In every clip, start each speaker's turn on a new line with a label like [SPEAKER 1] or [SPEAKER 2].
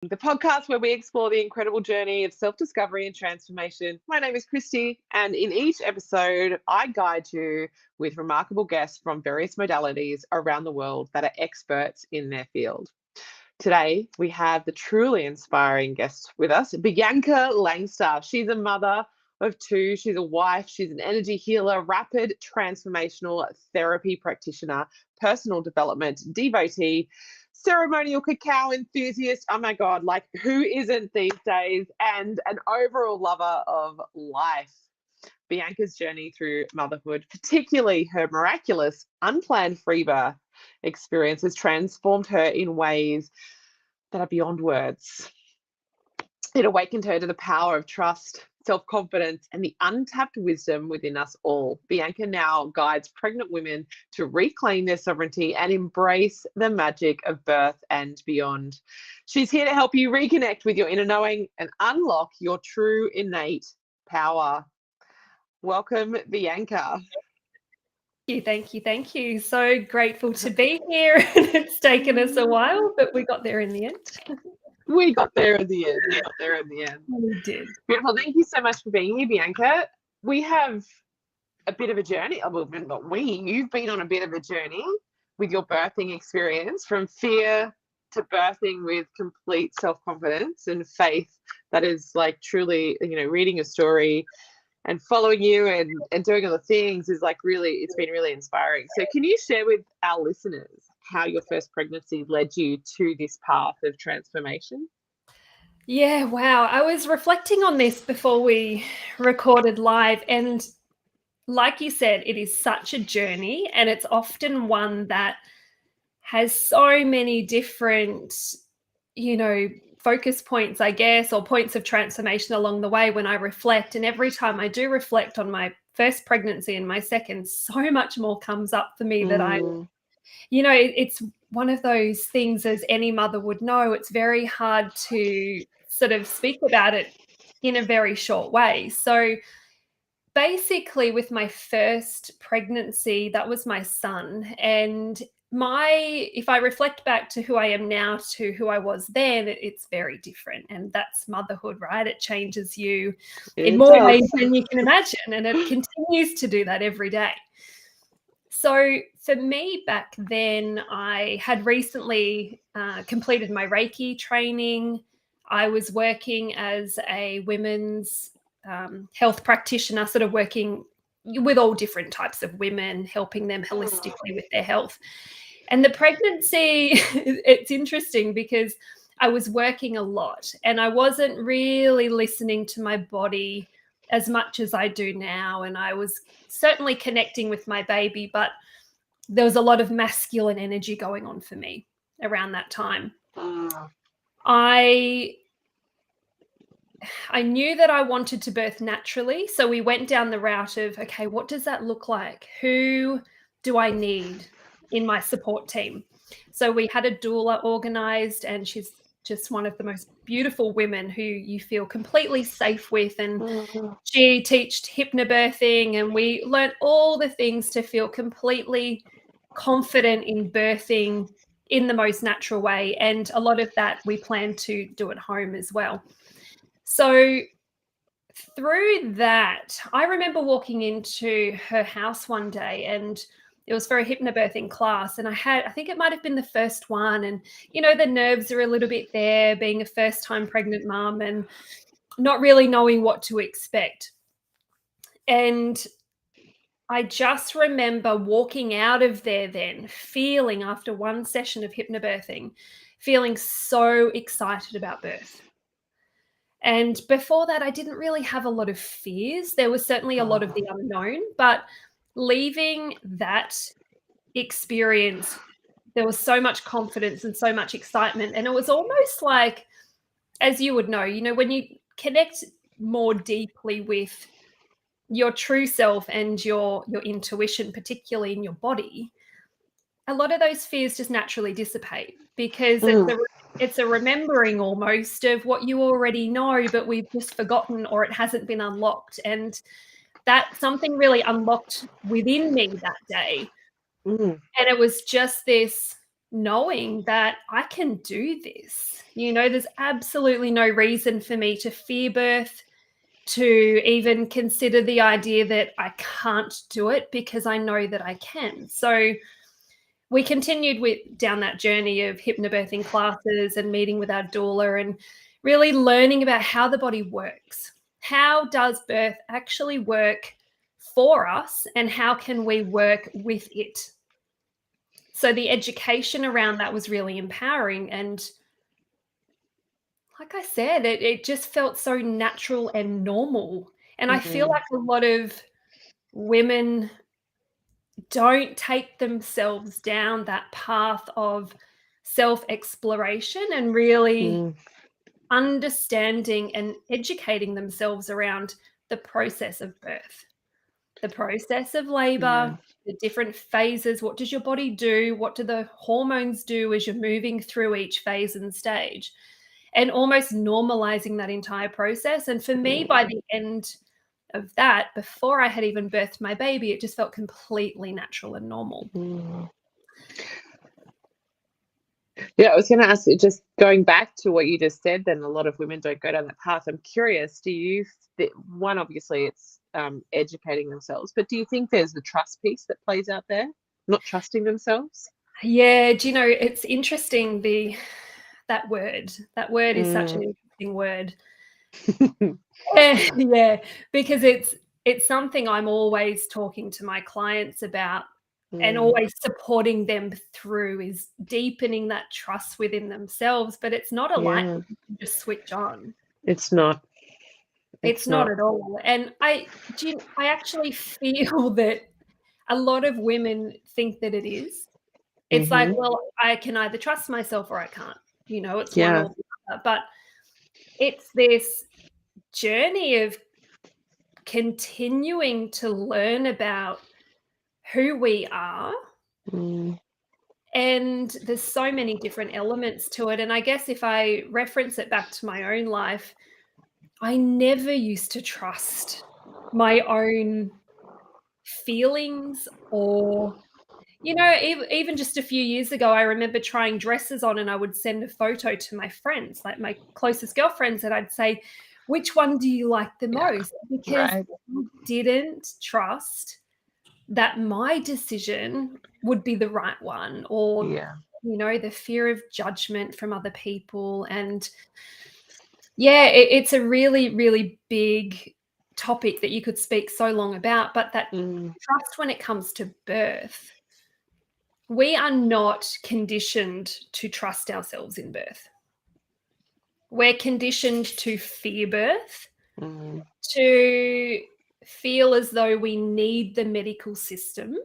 [SPEAKER 1] the podcast where we explore the incredible journey of self-discovery and transformation. My name is Christy, and in each episode, I guide you with remarkable guests from various modalities around the world that are experts in their field. Today, we have the truly inspiring guest with us, Bianca Langstaff. She's a mother of two, she's a wife, she's an energy healer, rapid transformational therapy practitioner, personal development devotee, ceremonial cacao enthusiast. Oh my God, like who isn't these days? And an overall lover of life. Bianca's journey through motherhood, particularly her miraculous unplanned free birth experience, has transformed her in ways that are beyond words. It awakened her to the power of trust, self-confidence, and the untapped wisdom within us all. Bianca now guides pregnant women to reclaim their sovereignty and embrace the magic of birth and beyond. She's here to help you reconnect with your inner knowing and unlock your true innate power. Welcome, Bianca.
[SPEAKER 2] Thank you. So grateful to be here. It's taken us a while, but we got there in the end.
[SPEAKER 1] We got there in the end.
[SPEAKER 2] We did.
[SPEAKER 1] Beautiful. Thank you so much for being here, Bianca. We have a bit of a journey. You've been on a bit of a journey with your birthing experience, from fear to birthing with complete self-confidence and faith. That is like truly, reading your story and following you and doing all the things is like really, it's been really inspiring. So can you share with our listeners how your first pregnancy led you to this path of transformation?
[SPEAKER 2] Yeah, wow. I was reflecting on this before we recorded live, and like you said, it is such a journey, and it's often one that has so many different, focus points, I guess, or points of transformation along the way when I reflect. And every time I do reflect on my first pregnancy and my second, so much more comes up for me that it's one of those things, as any mother would know, it's very hard to sort of speak about it in a very short way. So basically, with my first pregnancy, that was my son. And if I reflect back to who I am now to who I was then, it's very different. And that's motherhood, right? It changes you in more ways than you can imagine. And it continues to do that every day. So for me back then, I had recently completed my Reiki training. I was working as a women's health practitioner, sort of working with all different types of women, helping them holistically with their health. And the pregnancy, it's interesting because I was working a lot and I wasn't really listening to my body as much as I do now. And I was certainly connecting with my baby, but there was a lot of masculine energy going on for me around that time. I knew that I wanted to birth naturally. So we went down the route of, okay, what does that look like? Who do I need in my support team? So we had a doula organized, and she's just one of the most beautiful women who you feel completely safe with. And she taught hypnobirthing, and we learned all the things to feel completely confident in birthing in the most natural way. And a lot of that we plan to do at home as well. So through that, I remember walking into her house one day, and it was for a hypnobirthing class. And I think it might have been the first one. And, the nerves are a little bit there, being a first-time pregnant mom and not really knowing what to expect. And I just remember walking out of there then, feeling, after one session of hypnobirthing, feeling so excited about birth. And before that, I didn't really have a lot of fears. There was certainly a lot of the unknown, but leaving that experience, there was so much confidence and so much excitement. And it was almost like, as you would know, when you connect more deeply with your true self and your intuition, particularly in your body, a lot of those fears just naturally dissipate, because it's a remembering almost of what you already know, but we've just forgotten, or it hasn't been unlocked. And that something really unlocked within me that day. And it was just this knowing that I can do this. There's absolutely no reason for me to fear birth, to even consider the idea that I can't do it, because I know that I can. So we continued down that journey of hypnobirthing classes and meeting with our doula and really learning about how the body works. How does birth actually work for us, and how can we work with it? So the education around that was really empowering. And like I said, it just felt so natural and normal. And I feel like a lot of women don't take themselves down that path of self-exploration and really understanding and educating themselves around the process of birth, the process of labor, the different phases. What does your body do? What do the hormones do as you're moving through each phase and stage? And almost normalizing that entire process. And for me, by the end of that, before I had even birthed my baby, it just felt completely natural and normal.
[SPEAKER 1] Yeah, I was going to ask, just going back to what you just said, then a lot of women don't go down that path. I'm curious, do you, one, obviously it's educating themselves, but do you think there's the trust piece that plays out there, not trusting themselves?
[SPEAKER 2] Yeah, it's interesting, that word is such an interesting word. Yeah, because it's something I'm always talking to my clients about and always supporting them through, is deepening that trust within themselves. But it's not a light that you can just switch on.
[SPEAKER 1] It's not.
[SPEAKER 2] It's not at all. And I actually feel that a lot of women think that it is. It's like, well, I can either trust myself or I can't. It's one or the other. But it's this journey of continuing to learn about who we are. And there's so many different elements to it. And I guess if I reference it back to my own life, I never used to trust my own feelings, or even just a few years ago, I remember trying dresses on, and I would send a photo to my friends, like my closest girlfriends, and I'd say, which one do you like the most? Because I didn't trust that my decision would be the right one, or the fear of judgment from other people. And it's a really, really big topic that you could speak so long about. But that trust, when it comes to birth, we are not conditioned to trust ourselves in birth. We're conditioned to fear birth, to feel as though we need the medical system,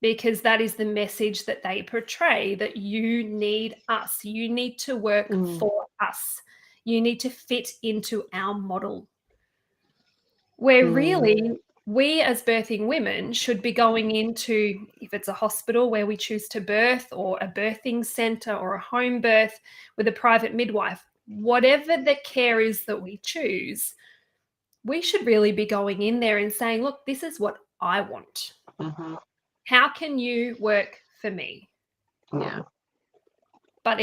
[SPEAKER 2] because that is the message that they portray, that you need us. You need to work for us. You need to fit into our model. Where really, we as birthing women should be going into, if it's a hospital where we choose to birth, or a birthing center, or a home birth with a private midwife, whatever the care is that we choose, we should really be going in there and saying, look, this is what I want. How can you work for me?
[SPEAKER 1] Yeah.
[SPEAKER 2] But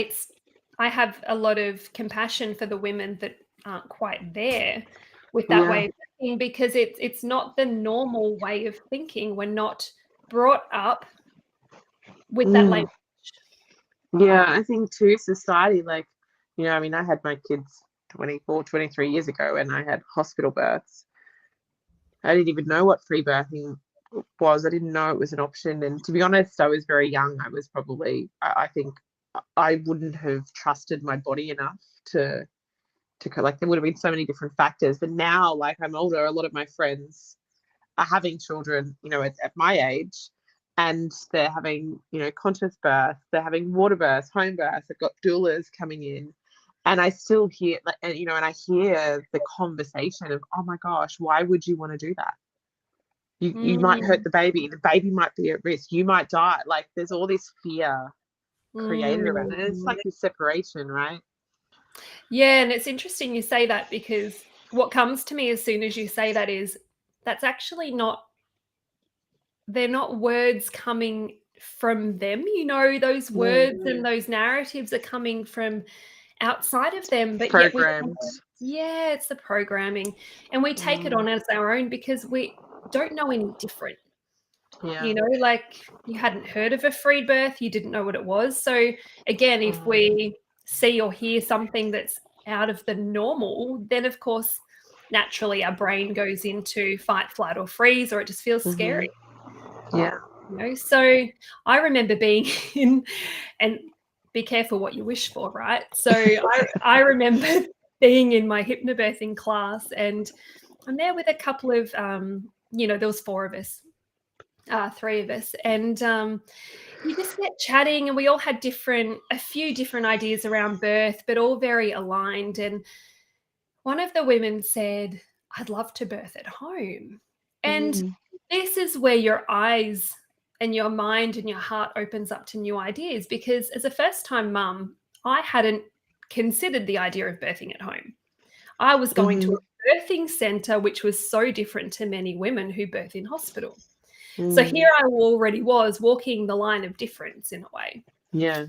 [SPEAKER 2] I have a lot of compassion for the women that aren't quite there with that way of thinking, because it's not the normal way of thinking. We're not brought up with that language.
[SPEAKER 1] Yeah, I think too, society, like, I mean, I had my kids 24, 23 years ago, and I had hospital births. I didn't even know what free birthing was. I didn't know it was an option. And to be honest, I was very young. I was probably, I think I wouldn't have trusted my body enough to like, there would have been so many different factors. But now, like, I'm older, a lot of my friends are having children, at my age, and they're having, conscious birth, they're having water births, home births, they've got doulas coming in. And I still hear, like, and I hear the conversation of, oh my gosh, why would you want to do that? You might hurt the baby might be at risk, you might die. Like, there's all this fear created around it. It's like this separation, right?
[SPEAKER 2] Yeah, and it's interesting you say that, because what comes to me as soon as you say that is, that's actually not, they're not words coming from them. Those words and those narratives are coming from outside of them, but yet
[SPEAKER 1] Programmed.
[SPEAKER 2] it's the programming, and we take it on as our own because we don't know any different.
[SPEAKER 1] Yeah.
[SPEAKER 2] Like you hadn't heard of a free birth, you didn't know what it was. So again, if we see or hear something that's out of the normal, then of course, naturally our brain goes into fight, flight, or freeze, or it just feels scary.
[SPEAKER 1] Yeah.
[SPEAKER 2] So I remember being in, and be careful what you wish for, right? So I remember being in my hypnobirthing class, and I'm there with a couple of, there was 4 of us, 3 of us, and you just get chatting, and we all had a few different ideas around birth, but all very aligned. And one of the women said, "I'd love to birth at home." And this is where your eyes and your mind and your heart opens up to new ideas, because as a first-time mum, I hadn't considered the idea of birthing at home. I was going to a birthing center, which was so different to many women who birth in hospital. So here I already was walking the line of difference in a way.
[SPEAKER 1] Yeah.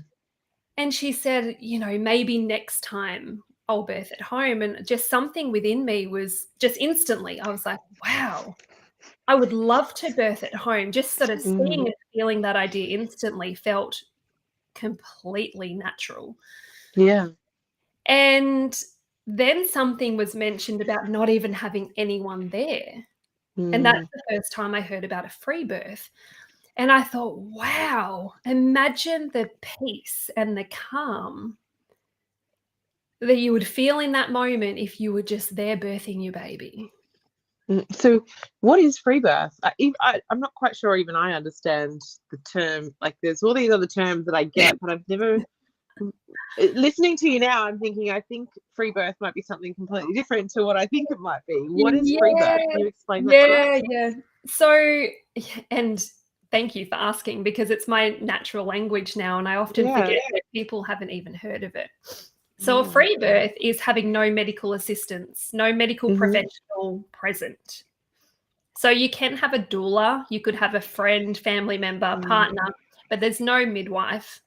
[SPEAKER 2] And she said, maybe next time I'll birth at home. And just something within me was just instantly, I was like, wow, I would love to birth at home. Just sort of seeing and feeling that idea instantly felt completely natural.
[SPEAKER 1] Yeah.
[SPEAKER 2] And then something was mentioned about not even having anyone there. And that's the first time I heard about a free birth. And I thought, wow, imagine the peace and the calm that you would feel in that moment if you were just there birthing your baby.
[SPEAKER 1] So what is free birth? I'm not quite sure even I understand the term. Like there's all these other terms that I get, but I've never... Listening to you now, I'm thinking, I think free birth might be something completely different to what I think it might be. What is free birth? Can you explain that to us?
[SPEAKER 2] Yeah. So, and thank you for asking, because it's my natural language now, and I often forget that people haven't even heard of it. So a free birth is having no medical assistance, no medical professional present. So you can have a doula, you could have a friend, family member, partner, but there's no midwife.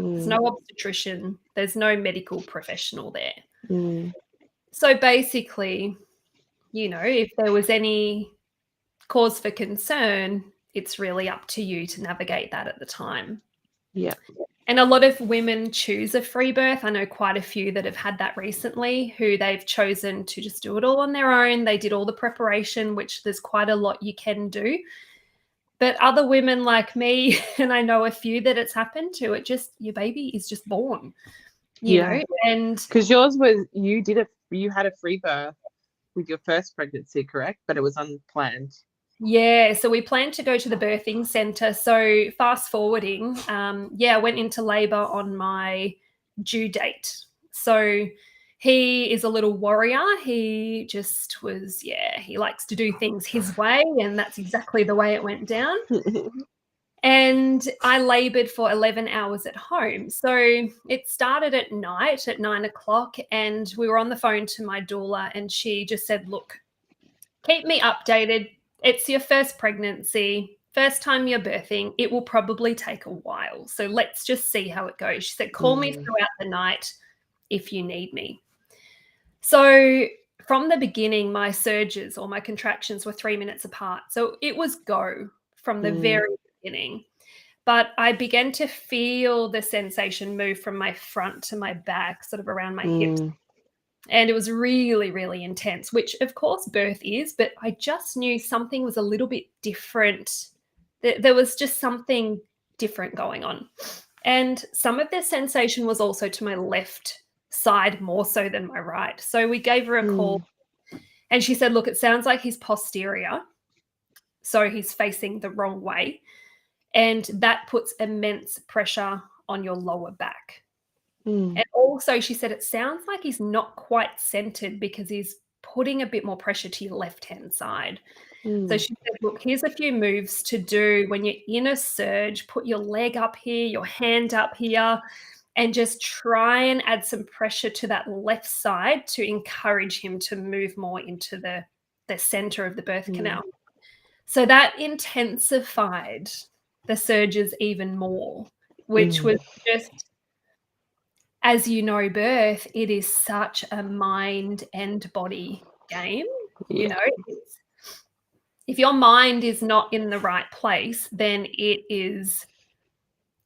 [SPEAKER 2] There's no obstetrician. There's no medical professional there. So basically, if there was any cause for concern, it's really up to you to navigate that at the time.
[SPEAKER 1] Yeah.
[SPEAKER 2] And a lot of women choose a free birth. I know quite a few that have had that recently, who they've chosen to just do it all on their own. They did all the preparation, which there's quite a lot you can do. But other women like me, and I know a few that it's happened to, your baby is just born, you know, and
[SPEAKER 1] because yours was, you had a free birth with your first pregnancy, correct? But it was unplanned.
[SPEAKER 2] Yeah, so we planned to go to the birthing center. So fast forwarding, I went into labor on my due date. So he is a little warrior. He just was, he likes to do things his way, and that's exactly the way it went down. And I labored for 11 hours at home. So it started at night at 9 o'clock, and we were on the phone to my doula, and she just said, look, keep me updated. It's your first pregnancy, first time you're birthing. It will probably take a while. So let's just see how it goes. She said, call me throughout the night if you need me. So from the beginning, my surges or my contractions were 3 minutes apart. So it was go from the very beginning. But I began to feel the sensation move from my front to my back, sort of around my hips. And it was really, really intense, which of course birth is, but I just knew something was a little bit different. There was just something different going on. And some of the sensation was also to my left side more so than my right. So we gave her a call, and she said, look, it sounds like he's posterior. So he's facing the wrong way. And that puts immense pressure on your lower back. And also she said, it sounds like he's not quite centered because he's putting a bit more pressure to your left-hand side. So she said, look, here's a few moves to do when you're in a surge. Put your leg up here, your hand up here, and just try and add some pressure to that left side to encourage him to move more into the center of the birth canal. So that intensified the surges even more, which was just, as you know, birth, it is such a mind and body game. You know, if your mind is not in the right place, then it is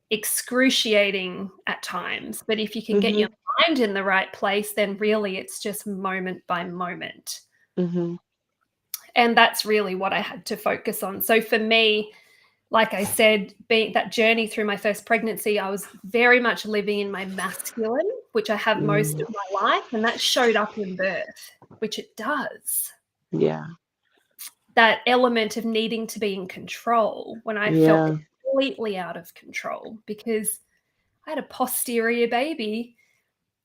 [SPEAKER 2] excruciating at times. But if you can get your mind in the right place, then really it's just moment by moment. And that's really what I had to focus on. So for me, like I said, being that journey through my first pregnancy, I was very much living in my masculine, which I have most of my life, and that showed up in birth, which it does.
[SPEAKER 1] Yeah.
[SPEAKER 2] That element of needing to be in control when I felt completely out of control because I had a posterior baby.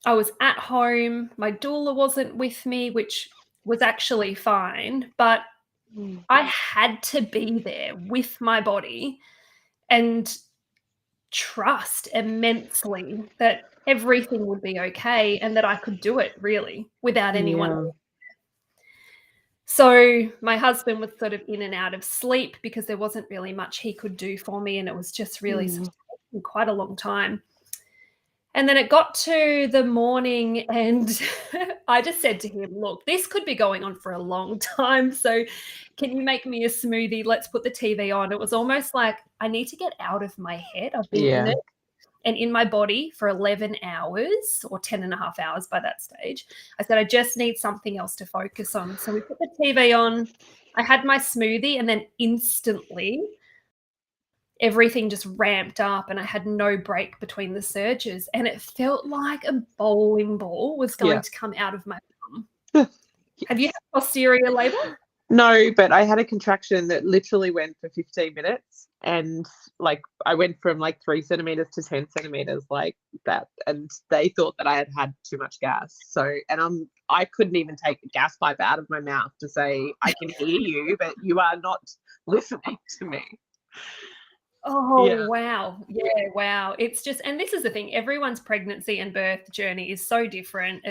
[SPEAKER 2] I was at home. My doula wasn't with me, which was actually fine, but I had to be there with my body and trust immensely that everything would be okay and that I could do it really without anyone. So my husband was sort of in and out of sleep because there wasn't really much he could do for me, and it was just really sort of taking quite a long time. And then it got to the morning and I just said to him, look, this could be going on for a long time. So can you make me a smoothie? Let's put the TV on. It was almost like I need to get out of my head. I've been in it and in my body for 11 hours or 10 and a half hours by that stage. I said, I just need something else to focus on. So we put the TV on. I had my smoothie and then instantly everything just ramped up and I had no break between the surges and it felt like a bowling ball was going to come out of my bum. Have you had posterior labor?
[SPEAKER 1] No, but I had a contraction that literally went for 15 minutes and like I went from like 3 centimeters to 10 centimeters like that, and they thought that I had too much gas. So, and I couldn't even take the gas pipe out of my mouth to say, I can hear you, but you are not listening to me.
[SPEAKER 2] Oh, wow. Yeah, wow. It's just, and this is the thing, everyone's pregnancy and birth journey is so different.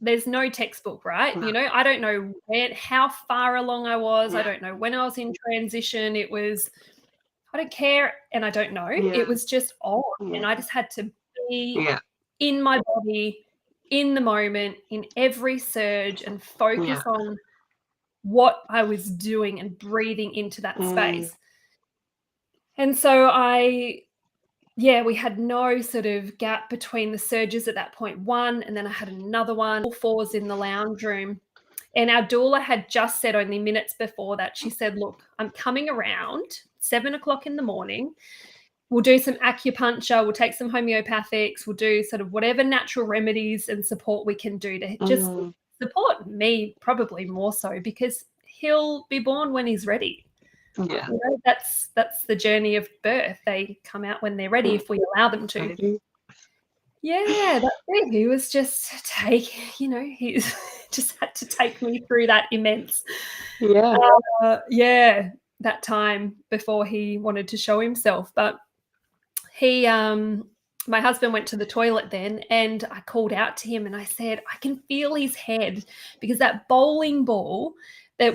[SPEAKER 2] There's no textbook, right?
[SPEAKER 1] No.
[SPEAKER 2] You know, I don't know how far along I was. I don't know when I was in transition. It was, I don't care, and I don't know. It was just on, and I just had to be in my body, in the moment, in every surge, and focus on what I was doing and breathing into that space. And so we had no sort of gap between the surges at that point, one, and then I had another one, all fours in the lounge room. And our doula had just said only minutes before that, she said, look, I'm coming around 7:00 in the morning. We'll do some acupuncture, we'll take some homeopathics, we'll do sort of whatever natural remedies and support we can do to just support me, probably more so because he'll be born when he's ready.
[SPEAKER 1] Yeah.
[SPEAKER 2] You know, that's the journey of birth. They come out when they're ready if we allow them to. Yeah, that's it. He was just he just had to take me through that immense that time before he wanted to show himself. But he my husband went to the toilet then and I called out to him and I said, I can feel his head because that bowling ball that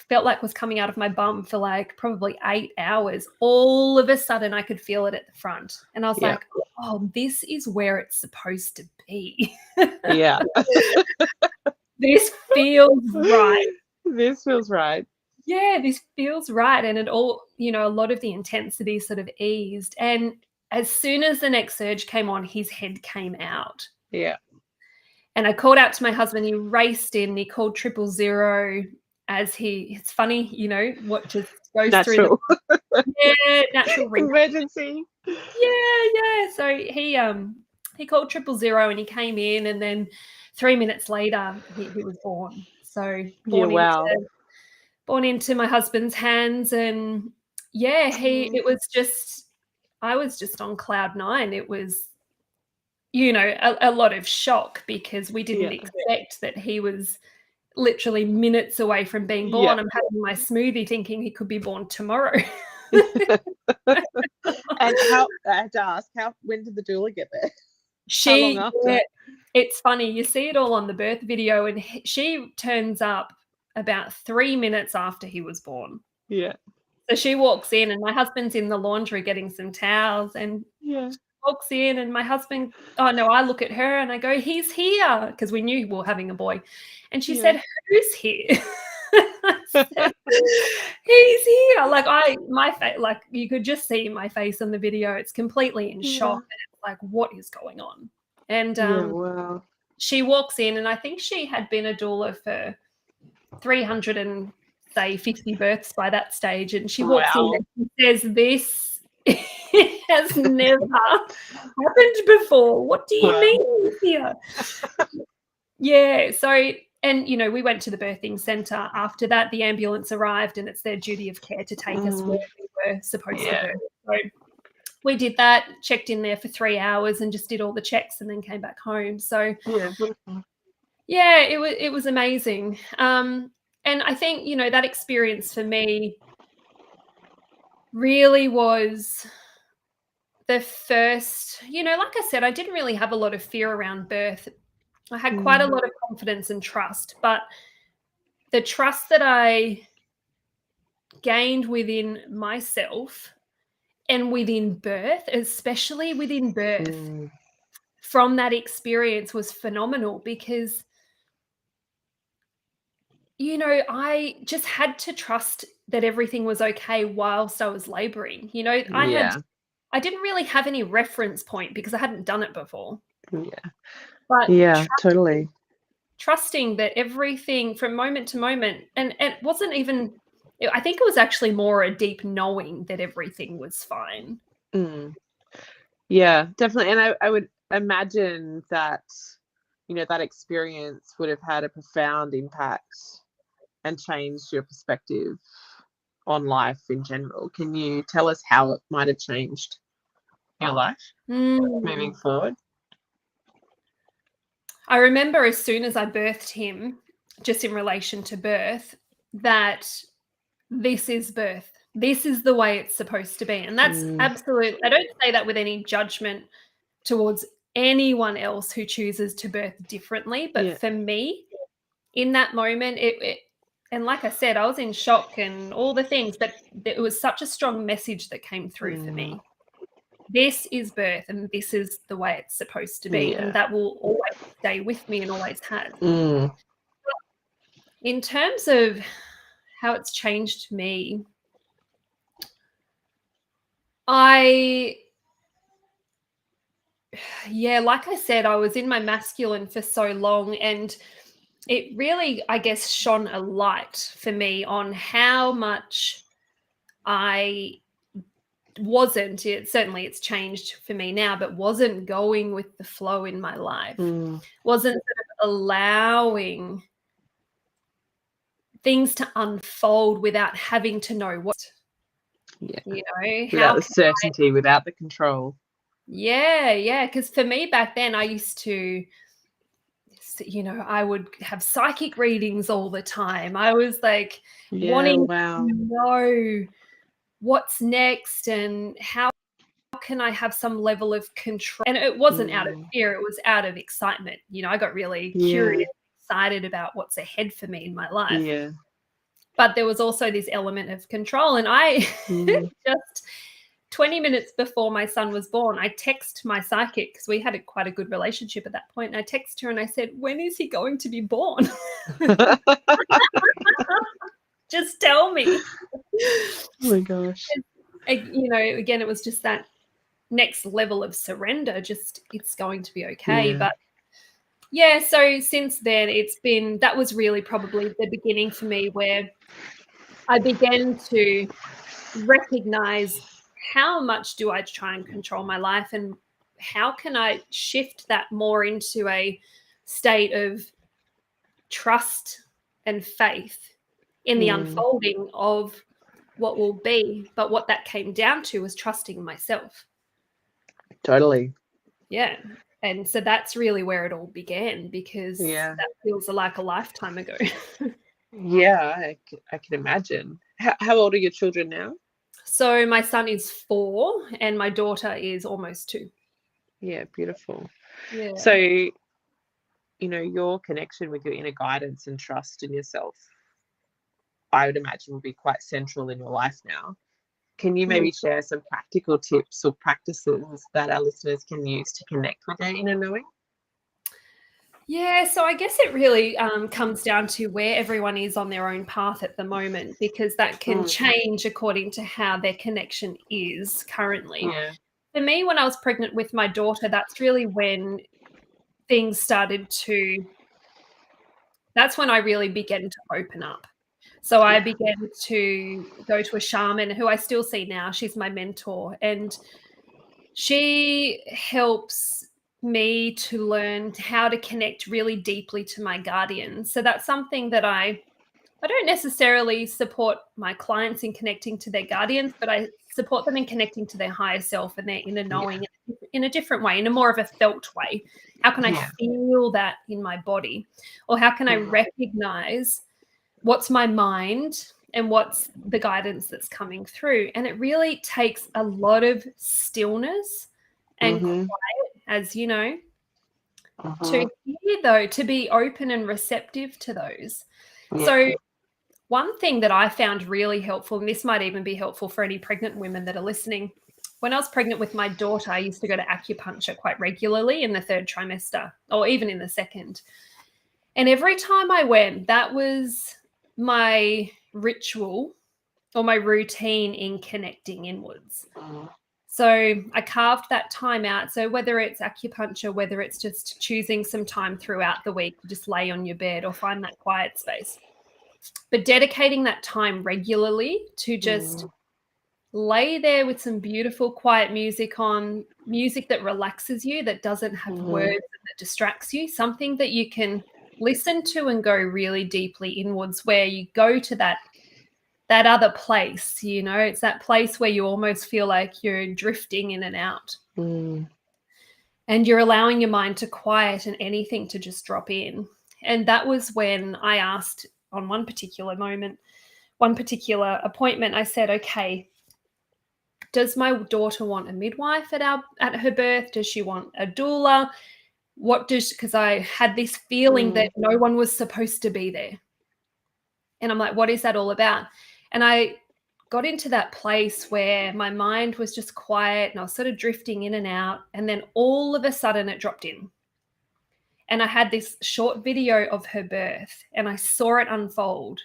[SPEAKER 2] felt like was coming out of my bum for like probably 8 hours. All of a sudden I could feel it at the front. And I was like, oh, this is where it's supposed to be.
[SPEAKER 1] Yeah.
[SPEAKER 2] This feels right.
[SPEAKER 1] This feels right.
[SPEAKER 2] Yeah, this feels right. And it all, a lot of the intensity sort of eased. And as soon as the next surge came on, his head came out.
[SPEAKER 1] Yeah.
[SPEAKER 2] And I called out to my husband. He raced in. He called 000 it's funny, what just goes
[SPEAKER 1] natural.
[SPEAKER 2] through the natural
[SPEAKER 1] emergency.
[SPEAKER 2] Yeah. So he called 000 and he came in, and then 3 minutes later he was born. So born into my husband's hands, and I was just on cloud 9. It was a lot of shock because we didn't expect that he was literally minutes away from being born. I'm having my smoothie thinking he could be born tomorrow.
[SPEAKER 1] And I had to ask, when did the doula get there? How long after?
[SPEAKER 2] It's funny, you see it all on the birth video, and she turns up about 3 minutes after he was born.
[SPEAKER 1] Yeah.
[SPEAKER 2] So she walks in and my husband's in the laundry getting some towels, and
[SPEAKER 1] Yeah.
[SPEAKER 2] walks in and my husband, oh no, I look at her and I go, he's here, because we knew we were having a boy. And she
[SPEAKER 1] Yeah.
[SPEAKER 2] said, who's here? I said, he's here. My face, like you could just see my face on the video. It's completely in shock. And it's like, what is going on? And
[SPEAKER 1] Yeah. Wow.
[SPEAKER 2] she walks in, and I think she had been a doula for 350 births by that stage. And she walks in and she says, this has never happened before. What do you mean here? Yeah. So, and we went to the birthing centre. After that, the ambulance arrived, and it's their duty of care to take us where we were supposed to birth. So we did that, checked in there for 3 hours and just did all the checks and then came back home. So yeah, it was amazing. And I think, that experience for me really was the first, like I said, I didn't really have a lot of fear around birth. I had quite a lot of confidence and trust, but the trust that I gained within myself and within birth, especially within birth, from that experience was phenomenal, because I just had to trust that everything was okay whilst I was laboring. I didn't really have any reference point because I hadn't done it before.
[SPEAKER 1] Yeah.
[SPEAKER 2] But
[SPEAKER 1] Yeah, totally.
[SPEAKER 2] trusting that everything from moment to moment, and it wasn't even, I think it was actually more a deep knowing that everything was fine.
[SPEAKER 1] Yeah, definitely. And I would imagine that, that experience would have had a profound impact and changed your perspective on life in general. Can you tell us how it might have changed your life moving forward?
[SPEAKER 2] I remember as soon as I birthed him, just in relation to birth, that this is birth. This is the way it's supposed to be. And that's absolutely, I don't say that with any judgment towards anyone else who chooses to birth differently. But for me, in that moment, and like I said, I was in shock and all the things, but it was such a strong message that came through for me. This is birth, and this is the way it's supposed to be. And that will always stay with me and always has. In terms of how it's changed me, like I said, I was in my masculine for so long, and it really, I guess, shone a light for me on how much I wasn't, certainly it's changed for me now, but wasn't going with the flow in my life, wasn't sort of allowing things to unfold without having to know what,
[SPEAKER 1] without the certainty, without the control.
[SPEAKER 2] Yeah, because for me back then, I used to, I would have psychic readings all the time. I was like wanting to know what's next and how can I have some level of control. And it wasn't out of fear, it was out of excitement. I got really curious, excited about what's ahead for me in my life. But there was also this element of control. And I just 20 minutes before my son was born, I text my psychic, because we had quite a good relationship at that point. And I text her and I said, when is he going to be born? Just tell me.
[SPEAKER 1] Oh my gosh.
[SPEAKER 2] Again, it was just that next level of surrender, just it's going to be okay. But so since then, that was really probably the beginning for me, where I began to recognize how much do I try and control my life, and how can I shift that more into a state of trust and faith in the unfolding of what will be. But what that came down to was trusting myself.
[SPEAKER 1] Totally.
[SPEAKER 2] Yeah. And so that's really where it all began, because that feels like a lifetime ago.
[SPEAKER 1] I can imagine. How old are your children now?
[SPEAKER 2] So my son is 4 and my daughter is almost 2.
[SPEAKER 1] Yeah, beautiful.
[SPEAKER 2] Yeah.
[SPEAKER 1] So, your connection with your inner guidance and trust in yourself, I would imagine will be quite central in your life now. Can you
[SPEAKER 2] Mm.
[SPEAKER 1] maybe share some practical tips or practices that our listeners can use to connect with their inner knowing?
[SPEAKER 2] Yeah, so I guess it really comes down to where everyone is on their own path at the moment, because that can change according to how their connection is currently.
[SPEAKER 1] Yeah.
[SPEAKER 2] For me, when I was pregnant with my daughter, that's really when things started to, that's when I really began to open up. So I began to go to a shaman who I still see now. She's my mentor, and she helps me to learn how to connect really deeply to my guardians. So that's something that I don't necessarily support my clients in connecting to their guardians, but I support them in connecting to their higher self and their inner knowing in a different way, in a more of a felt way. How can I feel that in my body? Or how can I recognize what's my mind and what's the guidance that's coming through? And it really takes a lot of stillness and quiet, as you know, to hear, though, to be open and receptive to those. So one thing that I found really helpful, and this might even be helpful for any pregnant women that are listening, when I was pregnant with my daughter, I used to go to acupuncture quite regularly in the 3rd trimester, or even in the 2nd. And every time I went, that was my ritual or my routine in connecting inwards. So I carved that time out. So whether it's acupuncture, whether it's just choosing some time throughout the week to just lay on your bed or find that quiet space, but dedicating that time regularly to just lay there with some beautiful quiet music on, music that relaxes you, that doesn't have words, that distracts you, something that you can listen to and go really deeply inwards, where you go to that other place, you know, it's that place where you almost feel like you're drifting in and out. And you're allowing your mind to quiet and anything to just drop in. And that was when I asked on one particular moment, one particular appointment, I said, okay, does my daughter want a midwife at her birth? Does she want a doula? Because I had this feeling that no one was supposed to be there. And I'm like, what is that all about? And I got into that place where my mind was just quiet and I was sort of drifting in and out. And then all of a sudden it dropped in. And I had this short video of her birth and I saw it unfold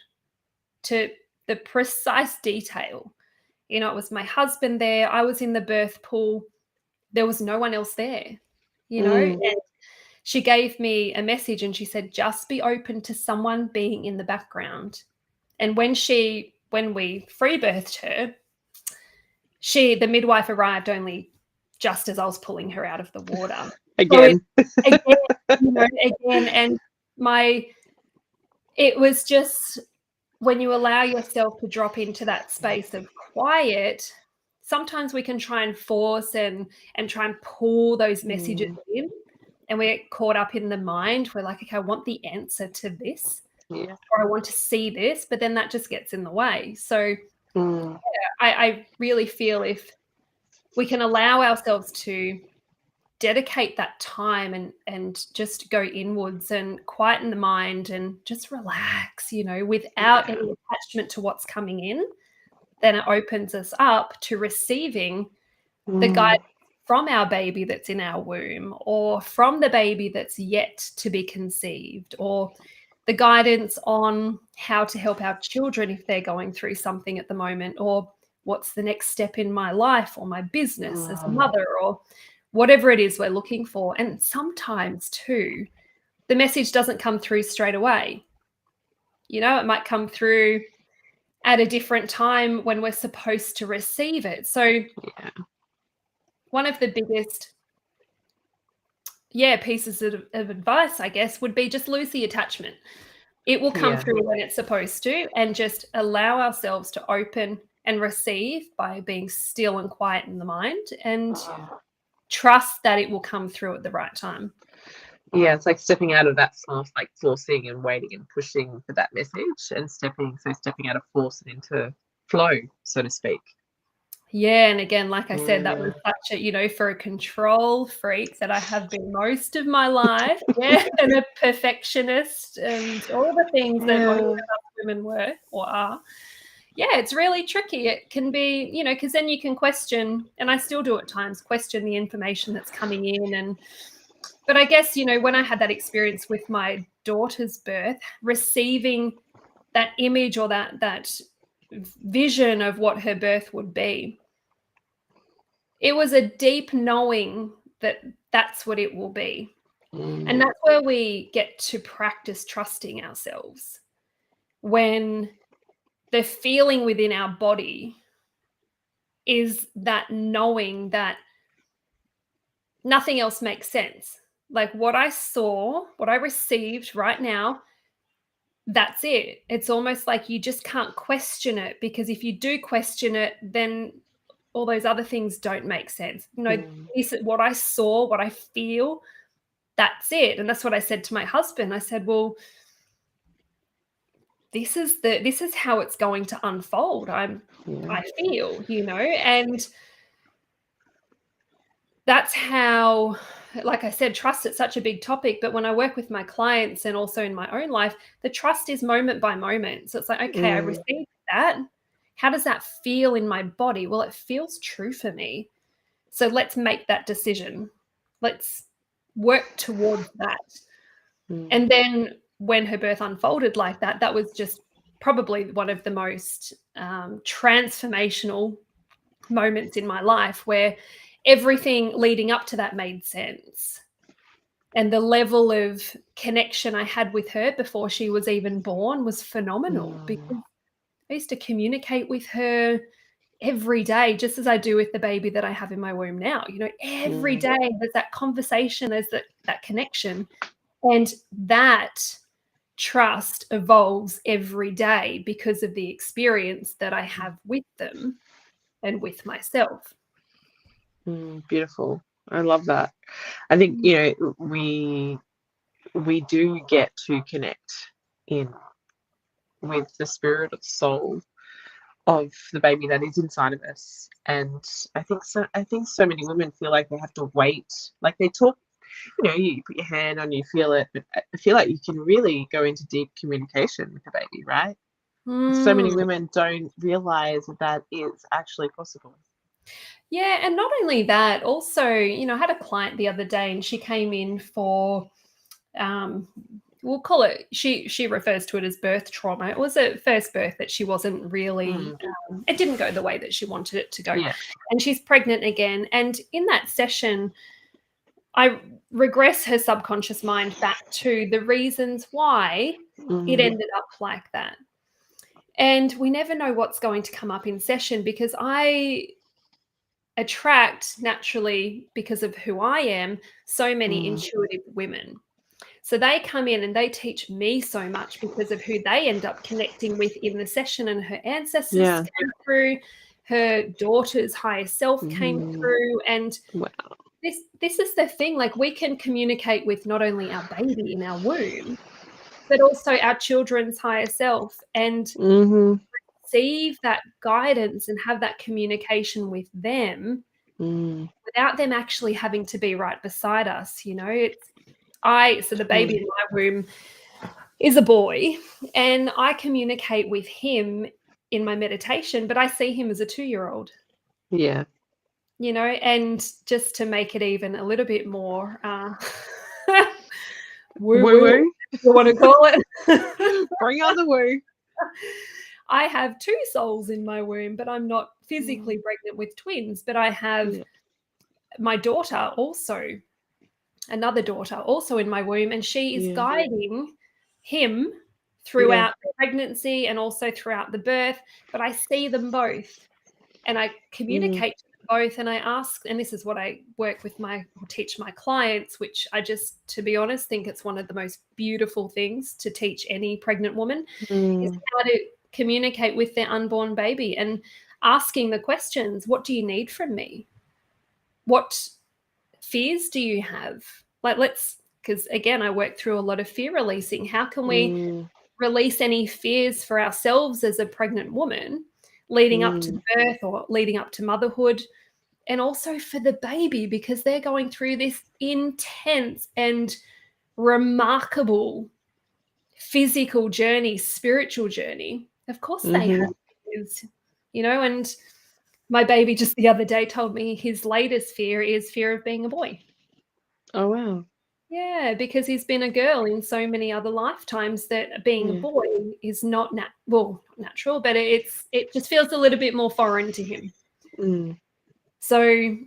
[SPEAKER 2] to the precise detail. You know, it was my husband there. I was in the birth pool. There was no one else there, you know, and she gave me a message and she said, just be open to someone being in the background. And when we free birthed her, the midwife arrived only just as I was pulling her out of the water.
[SPEAKER 1] Again.
[SPEAKER 2] And it was just, when you allow yourself to drop into that space of quiet, sometimes we can try and force and try and pull those messages in, and we get caught up in the mind. We're like, okay, I want the answer to this, or I want to see this, but then that just gets in the way. So I really feel if we can allow ourselves to dedicate that time and just go inwards and quieten the mind and just relax, you know, without any attachment to what's coming in, then it opens us up to receiving the guidance from our baby that's in our womb, or from the baby that's yet to be conceived, or the guidance on how to help our children if they're going through something at the moment, or what's the next step in my life or my business as a mother, or whatever it is we're looking for. And sometimes too, the message doesn't come through straight away. You know, it might come through at a different time when we're supposed to receive it. So one of the biggest pieces of advice, I guess, would be just lose the attachment. It will come through when it's supposed to, and just allow ourselves to open and receive by being still and quiet in the mind, and trust that it will come through at the right time.
[SPEAKER 1] Yeah, it's like stepping out of that like forcing and waiting and pushing for that message, and stepping out of force and into flow, so to speak.
[SPEAKER 2] Yeah, and again, like I said, that was
[SPEAKER 1] Mm.
[SPEAKER 2] such a, for a control freak that I have been most of my life. Yeah, and a perfectionist and all the things that most of
[SPEAKER 1] Yeah.
[SPEAKER 2] us women were or are. Yeah, it's really tricky. It can be, because then you can question, and I still do at times, question the information that's coming in. But I guess, when I had that experience with my daughter's birth, receiving that image or that vision of what her birth would be, it was a deep knowing that that's what it will be. And
[SPEAKER 1] Mm.
[SPEAKER 2] that's where we get to practice trusting ourselves. When the feeling within our body is that knowing that nothing else makes sense. Like what I saw, what I received right now, that's it. It's almost like you just can't question it, because if you do question it, then all those other things don't make sense.
[SPEAKER 1] Mm.
[SPEAKER 2] What I saw, what I feel, that's it. And that's what I said to my husband. I said, well, this is how it's going to unfold. I feel, and that's how, like I said, trust is such a big topic. But when I work with my clients and also in my own life, the trust is moment by moment. So it's like, okay, I
[SPEAKER 1] Mm.
[SPEAKER 2] received that. How does that feel in my body? Well, it feels true for me. So let's make that decision. Let's work towards that.
[SPEAKER 1] Mm.
[SPEAKER 2] And then when her birth unfolded like that, that was just probably one of the most transformational moments in my life, where everything leading up to that made sense. And the level of connection I had with her before she was even born was phenomenal, because I used to communicate with her every day, just as I do with the baby that I have in my womb now. Every
[SPEAKER 1] Mm.
[SPEAKER 2] day there's that conversation, there's that connection. And that trust evolves every day because of the experience that I have with them and with myself.
[SPEAKER 1] Beautiful. I love that. I think, we do get to connect in with the spirit or soul of the baby that is inside of us. And I think so many women feel like they have to wait. Like they talk, you put your hand on, you feel it, but I feel like you can really go into deep communication with the baby, right? So many
[SPEAKER 2] Mm.
[SPEAKER 1] women don't realize that that is actually possible.
[SPEAKER 2] Yeah, and not only that, also, I had a client the other day and she came in for, we'll call it, she refers to it as birth trauma. It was a first birth that she wasn't really,
[SPEAKER 1] Mm.
[SPEAKER 2] it didn't go the way that she wanted it to go.
[SPEAKER 1] Yeah.
[SPEAKER 2] And she's pregnant again. And in that session, I regress her subconscious mind back to the reasons why it
[SPEAKER 1] Mm.
[SPEAKER 2] ended up like that. And we never know what's going to come up in session, because I attract naturally, because of who I am, so many
[SPEAKER 1] Mm.
[SPEAKER 2] intuitive women. So they come in and they teach me so much because of who they end up connecting with in the session, and her ancestors
[SPEAKER 1] Yeah.
[SPEAKER 2] came through, her daughter's higher self came
[SPEAKER 1] Mm.
[SPEAKER 2] through. And
[SPEAKER 1] Wow.
[SPEAKER 2] this is the thing, like we can communicate with not only our baby in our womb, but also our children's higher self, and
[SPEAKER 1] Mm-hmm.
[SPEAKER 2] receive that guidance and have that communication with them
[SPEAKER 1] Mm.
[SPEAKER 2] without them actually having to be right beside us. So the baby in my womb is a boy, and I communicate with him in my meditation, but I see him as a 2-year-old,
[SPEAKER 1] Yeah.
[SPEAKER 2] and just to make it even a little bit more woo
[SPEAKER 1] Woo
[SPEAKER 2] woo,
[SPEAKER 1] woo.
[SPEAKER 2] if you want to call it.
[SPEAKER 1] Bring on the woo.
[SPEAKER 2] I have 2 souls in my womb, but I'm not physically pregnant with twins. But I have
[SPEAKER 1] Yeah.
[SPEAKER 2] my daughter also, another daughter also in my womb, and she is
[SPEAKER 1] Yeah.
[SPEAKER 2] guiding him
[SPEAKER 1] Yeah.
[SPEAKER 2] throughout the pregnancy and also throughout the birth. But I see them both, and I
[SPEAKER 1] Mm.
[SPEAKER 2] communicate to them both, and I ask, and this is what I work with or teach my clients, which I just, to be honest, think it's one of the most beautiful things to teach any pregnant woman, is
[SPEAKER 1] Mm.
[SPEAKER 2] how to communicate with their unborn baby, and asking the questions: what do you need from me? What fears do you have? Like, because again, I work through a lot of fear releasing. How can we
[SPEAKER 1] Mm.
[SPEAKER 2] release any fears for ourselves as a pregnant woman leading up to the birth or leading up to motherhood, and also for the baby, because they're going through this intense and remarkable physical journey, spiritual journey. Of course they have fears, and my baby just the other day told me his latest fear is fear of being a boy.
[SPEAKER 1] Oh, wow.
[SPEAKER 2] Yeah, because he's been a girl in so many other lifetimes that being a boy is not natural, but it just feels a little bit more foreign to him. So,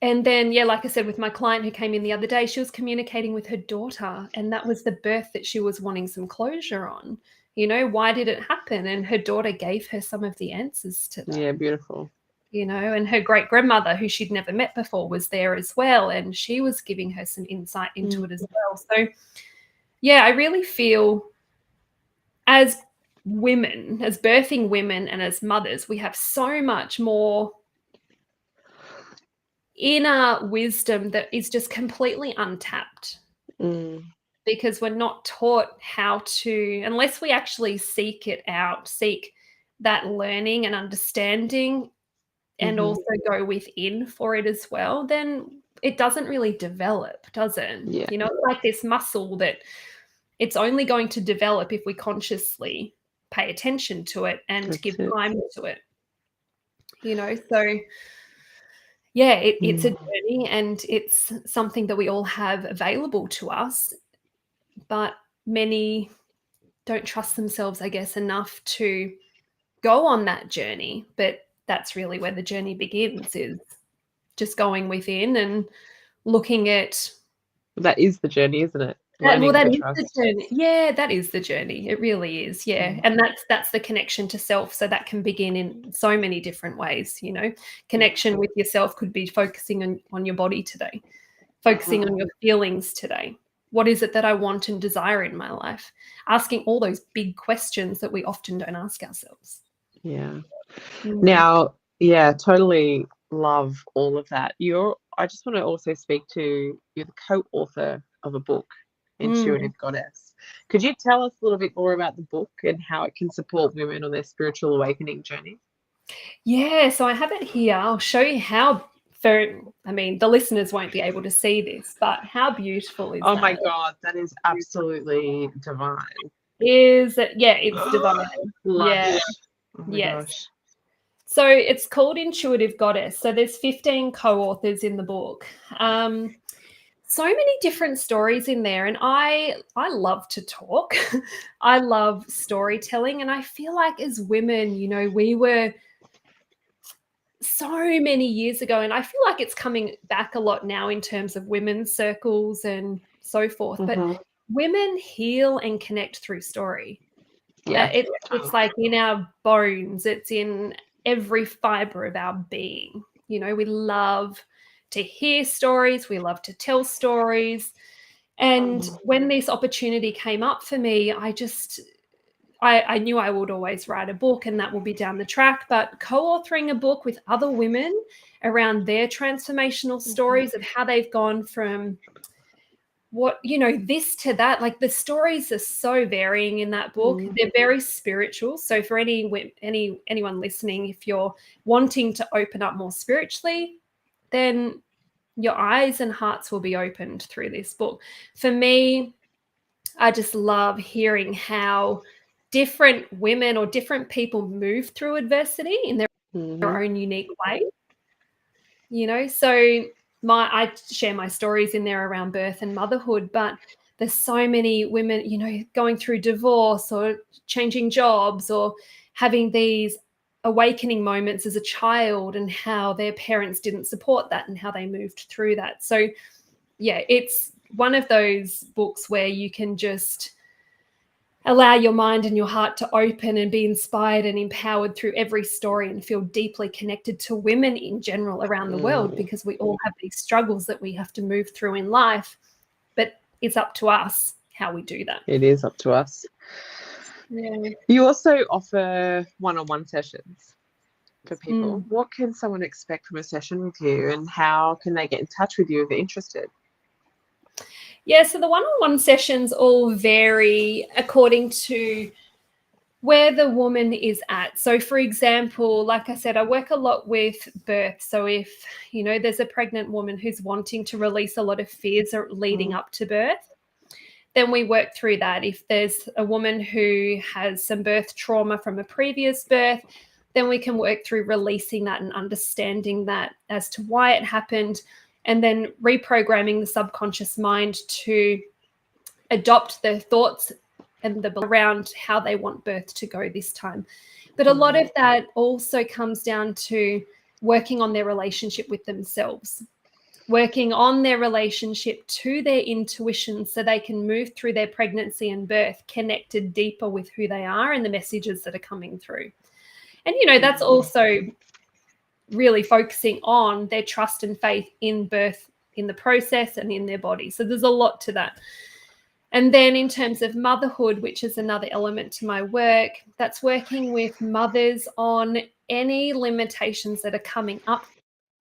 [SPEAKER 2] and then, like I said, with my client who came in the other day, she was communicating with her daughter, and that was the birth that she was wanting some closure on. Why did it happen? And her daughter gave her some of the answers to that.
[SPEAKER 1] Yeah, beautiful.
[SPEAKER 2] And her great-grandmother, who she'd never met before, was there as well, and she was giving her some insight into it as well. So, I really feel as women, as birthing women and as mothers, we have so much more inner wisdom that is just completely untapped because we're not taught how to, unless we actually seek it out, seek that learning and understanding, and also go within for it as well, then it doesn't really develop, does it?
[SPEAKER 1] Yeah.
[SPEAKER 2] It's like this muscle that it's only going to develop if we consciously pay attention to it and give time to it. So it's a journey, and it's something that we all have available to us, but many don't trust themselves, I guess, enough to go on that journey. But that's really where the journey begins, is just going within and looking at.
[SPEAKER 1] That is the journey, isn't it?
[SPEAKER 2] That is the journey. Yeah, that is the journey. It really is. Yeah. And that's the connection to self. So that can begin in so many different ways. Connection with yourself could be focusing on your body today, focusing on your feelings today. What is it that I want and desire in my life? Asking all those big questions that we often don't ask ourselves.
[SPEAKER 1] Yeah. Now, totally love all of that. I just want to also speak to, you're the co-author of a book, Intuitive Goddess. Could you tell us a little bit more about the book and how it can support women on their spiritual awakening journey?
[SPEAKER 2] Yeah, so I have it here. I'll show you how. The listeners won't be able to see this, but how beautiful is that?
[SPEAKER 1] Oh my God, that is absolutely divine.
[SPEAKER 2] Is it? Yeah, it's divine.
[SPEAKER 1] Yeah. Oh my
[SPEAKER 2] yes.
[SPEAKER 1] gosh.
[SPEAKER 2] So it's called Intuitive Goddess. So there's 15 co-authors in the book. So many different stories in there, and I love to talk. I love storytelling, and I feel like as women, we were so many years ago, and I feel like it's coming back a lot now in terms of women's circles and so forth, but women heal and connect through story.
[SPEAKER 1] Yeah.
[SPEAKER 2] It's like in our bones, it's in every fiber of our being. We love to hear stories, we love to tell stories. And when this opportunity came up for me, I knew I would always write a book, and that will be down the track, but co-authoring a book with other women around their transformational stories of how they've gone from this to that, like the stories are so varying in that book. They're very spiritual. So for anyone listening, if you're wanting to open up more spiritually, then your eyes and hearts will be opened through this book. For me, I just love hearing how different women or different people move through adversity in their own unique way. So I share my stories in there around birth and motherhood, but there's so many women, going through divorce or changing jobs or having these awakening moments as a child, and how their parents didn't support that and how they moved through that. So it's one of those books where you can just allow your mind and your heart to open and be inspired and empowered through every story, and feel deeply connected to women in general around the world, because we all have these struggles that we have to move through in life, but it's up to us how we do that.
[SPEAKER 1] It is up to us.
[SPEAKER 2] Yeah.
[SPEAKER 1] You also offer one-on-one sessions for people. What can someone expect from a session with you, and how can they get in touch with you if they're interested?
[SPEAKER 2] Yeah, so the one-on-one sessions all vary according to where the woman is at. So for example, like I said, I work a lot with birth. So if, there's a pregnant woman who's wanting to release a lot of fears leading up to birth, then we work through that. If there's a woman who has some birth trauma from a previous birth, then we can work through releasing that and understanding that as to why it happened, and then reprogramming the subconscious mind to adopt the thoughts and around how they want birth to go this time. But a lot of that also comes down to working on their relationship with themselves, working on their relationship to their intuition so they can move through their pregnancy and birth connected deeper with who they are and the messages that are coming through. And, that's also really focusing on their trust and faith in birth, in the process and in their body. So there's a lot to that. And then in terms of motherhood, which is another element to my work, that's working with mothers on any limitations that are coming up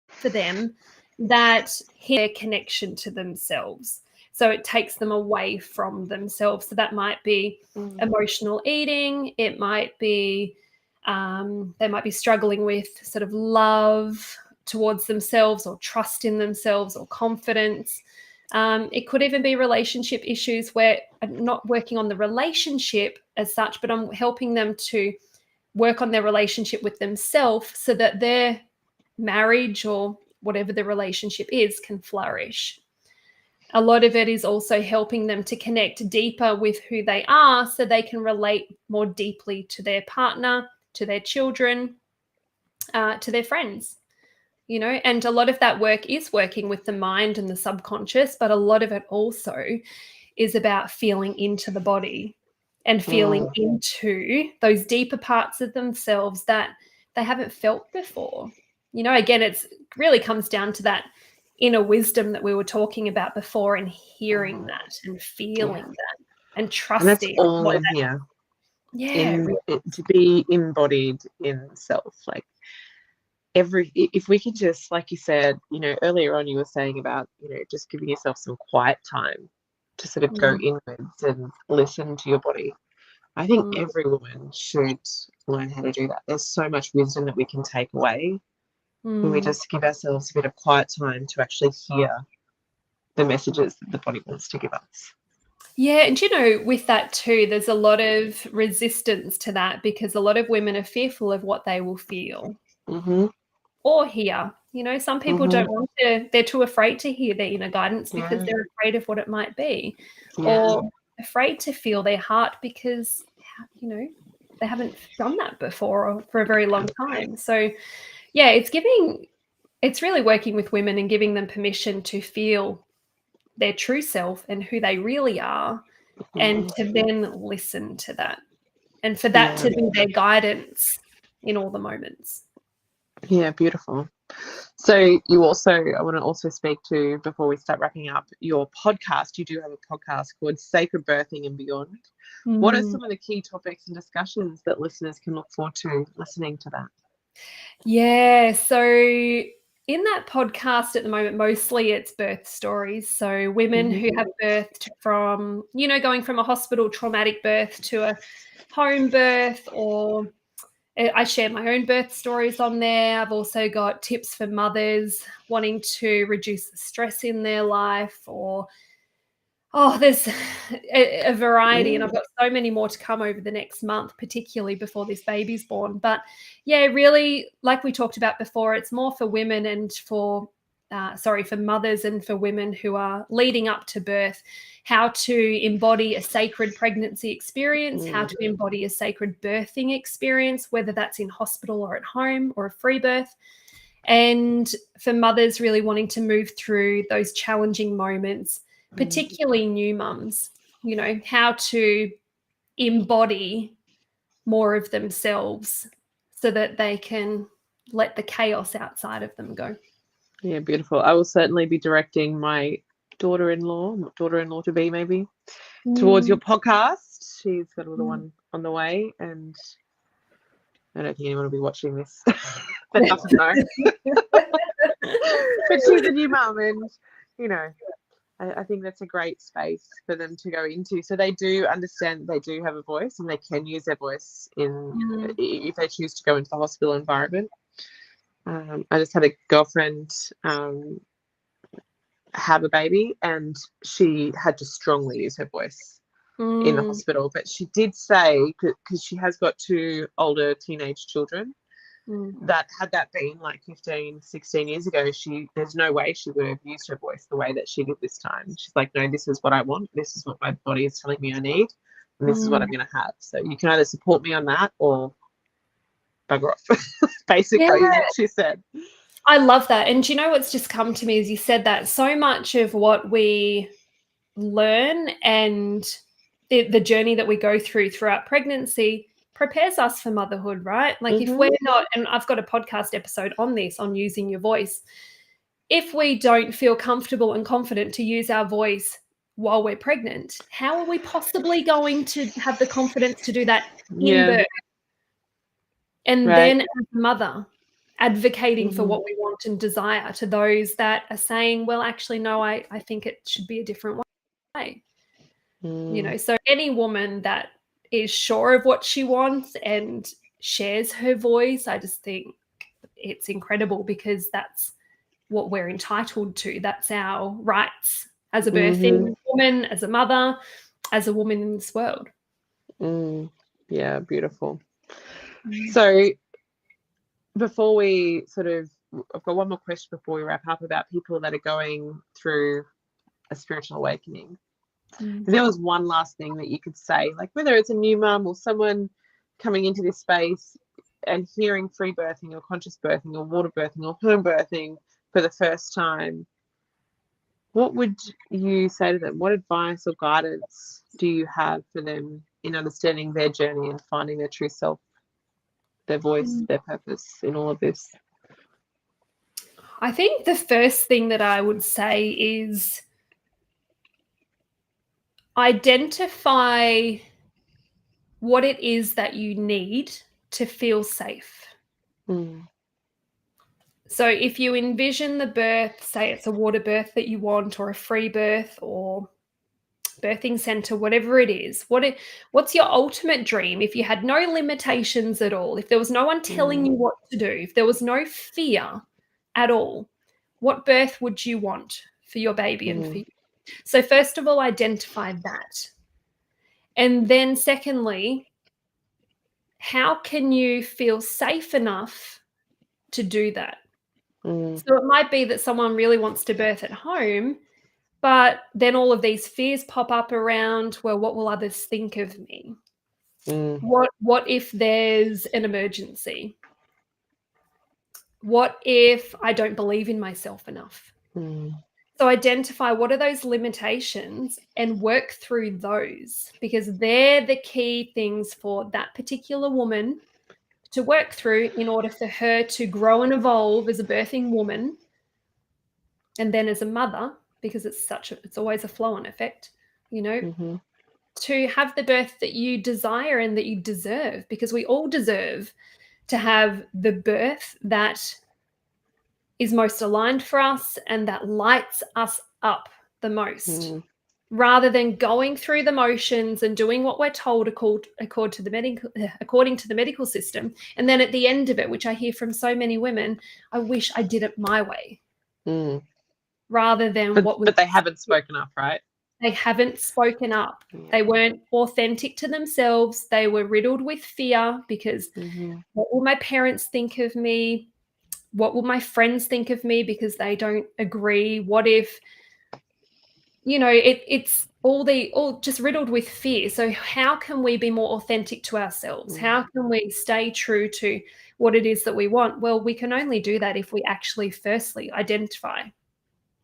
[SPEAKER 2] for them that hit their connection to themselves. So it takes them away from themselves. So that might be emotional eating. It might be, they might be struggling with sort of love towards themselves or trust in themselves or confidence. It could even be relationship issues where I'm not working on the relationship as such, but I'm helping them to work on their relationship with themselves so that their marriage or whatever the relationship is can flourish. A lot of it is also helping them to connect deeper with who they are so they can relate more deeply to their partner, to their children, to their friends. And a lot of that work is working with the mind and the subconscious, but a lot of it also is about feeling into the body and feeling into those deeper parts of themselves that they haven't felt before. Again, it really comes down to that inner wisdom that we were talking about before, and hearing that and feeling that and trusting.
[SPEAKER 1] And that's all in here. To be embodied in self, like if we could just, like you said, earlier on, you were saying about, just giving yourself some quiet time to sort of go inwards and listen to your body. I think every woman should learn how to do that. There's so much wisdom that we can take away when we just give ourselves a bit of quiet time to actually hear the messages that the body wants to give us.
[SPEAKER 2] Yeah, and with that too, there's a lot of resistance to that because a lot of women are fearful of what they will feel or hear. Some people don't want to, they're too afraid to hear their inner guidance because they're afraid of what it might be, or afraid to feel their heart because, they haven't done that before or for a very long time. So, yeah, it's really working with women and giving them permission to feel their true self and who they really are, and to then listen to that, and for that to be their guidance in all the moments.
[SPEAKER 1] Yeah, beautiful. So you also, I want to also speak to, before we start wrapping up, your podcast. You do have a podcast called Sacred Birthing and Beyond. What are some of the key topics and discussions that listeners can look forward to listening to that?
[SPEAKER 2] Yeah, so in that podcast at the moment, mostly it's birth stories. So women who have birthed from, going from a hospital traumatic birth to a home birth, or I share my own birth stories on there. I've also got tips for mothers wanting to reduce the stress in their life, or there's a variety, and I've got so many more to come over the next month, particularly before this baby's born. But yeah, really, like we talked about before, it's more for women and for mothers and for women who are leading up to birth, how to embody a sacred pregnancy experience, how to embody a sacred birthing experience, whether that's in hospital or at home or a free birth. And for mothers really wanting to move through those challenging moments, particularly new mums, how to embody more of themselves so that they can let the chaos outside of them go.
[SPEAKER 1] Yeah, beautiful. I will certainly be directing my daughter-in-law to be maybe, towards your podcast. She's got another one on the way, and I don't think anyone will be watching this. That doesn't know. But she's a new mum, and I think that's a great space for them to go into. So they do understand they do have a voice and they can use their voice if they choose to go into the hospital environment. I just had a girlfriend have a baby, and she had to strongly use her voice in the hospital. But she did say, because she has got 2 older teenage children, that had that been like 15, 16 years ago, there's no way she would have used her voice the way that she did this time. She's like, no, this is what I want. This is what my body is telling me I need. And this is what I'm going to have. So you can either support me on that or bugger off, basically, is what she said.
[SPEAKER 2] I love that. And do you know what's just come to me as you said that? So much of what we learn and the journey that we go throughout pregnancy prepares us for motherhood, right? Like if we're not, and I've got a podcast episode on this, on using your voice. If we don't feel comfortable and confident to use our voice while we're pregnant, how are we possibly going to have the confidence to do that in birth? And then as a mother, advocating for what we want and desire to those that are saying, well, actually, no, I think it should be a different way. You know, so any woman that is sure of what she wants and shares her voice, I just think it's incredible, because that's what we're entitled to. That's our rights as a birthing woman, as a mother, as a woman in this world.
[SPEAKER 1] Yeah, beautiful. So before we I've got one more question before we wrap up about people that are going through a spiritual awakening. If there was one last thing that you could say, like whether it's a new mum or someone coming into this space and hearing free birthing or conscious birthing or water birthing or home birthing for the first time, what would you say to them? What advice or guidance do you have for them in understanding their journey and finding their true self, their voice, their purpose in all of this?
[SPEAKER 2] I think the first thing that I would say is identify what it is that you need to feel safe. So if you envision the birth, say it's a water birth that you want, or a free birth, or birthing center, whatever it is, what's your ultimate dream? If you had no limitations at all, if there was no one telling you what to do, if there was no fear at all, what birth would you want for your baby and for you? So first of all, identify that. And then secondly, how can you feel safe enough to do that? So it might be that someone really wants to birth at home, but then all of these fears pop up around, well, what will others think of me? What if there's an emergency? What if I don't believe in myself enough? So identify what are those limitations and work through those, because they're the key things for that particular woman to work through in order for her to grow and evolve as a birthing woman, and then as a mother, because it's always a flow-on effect, you know, to have the birth that you desire and that you deserve, because we all deserve to have the birth that is most aligned for us and that lights us up the most, rather than going through the motions and doing what we're told according to the medical system. And then at the end of it, which I hear from so many women, I wish I did it my way. Rather than
[SPEAKER 1] but they haven't spoken up, right?
[SPEAKER 2] They haven't spoken up. They weren't authentic to themselves. They were riddled with fear, because what will my parents think of me? What will my friends think of me because they don't agree? What if, you know, it's all just riddled with fear. So how can we be more authentic to ourselves? How can we stay true to what it is that we want? Well, we can only do that if we actually firstly identify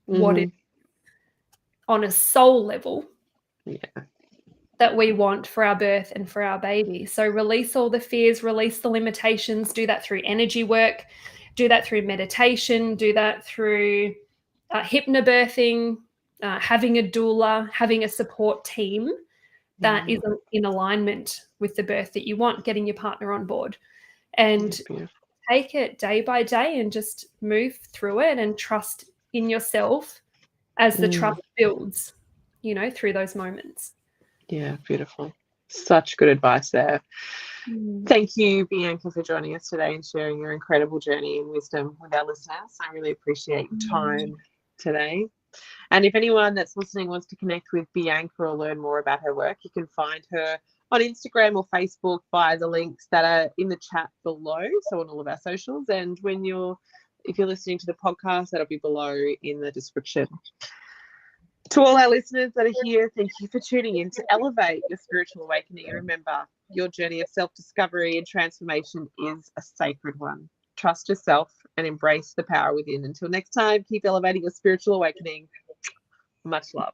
[SPEAKER 2] what it is on a soul level that we want for our birth and for our baby. So release all the fears, release the limitations, do that through energy work, do that through meditation, do that through hypnobirthing, having a doula, having a support team that is in alignment with the birth that you want, getting your partner on board, and take it day by day and just move through it and trust in yourself as the trust builds, through those moments.
[SPEAKER 1] Yeah, beautiful. Such good advice there. Thank you, Bianca, for joining us today and sharing your incredible journey and wisdom with our listeners. I really appreciate your time today. And if anyone that's listening wants to connect with Bianca or learn more about her work, you can find her on Instagram or Facebook via the links that are in the chat below, so on all of our socials. And if you're listening to the podcast, that'll be below in the description. To all our listeners that are here, thank you for tuning in to elevate your spiritual awakening. And remember, your journey of self-discovery and transformation is a sacred one. Trust yourself and embrace the power within. Until next time, keep elevating your spiritual awakening. Much love.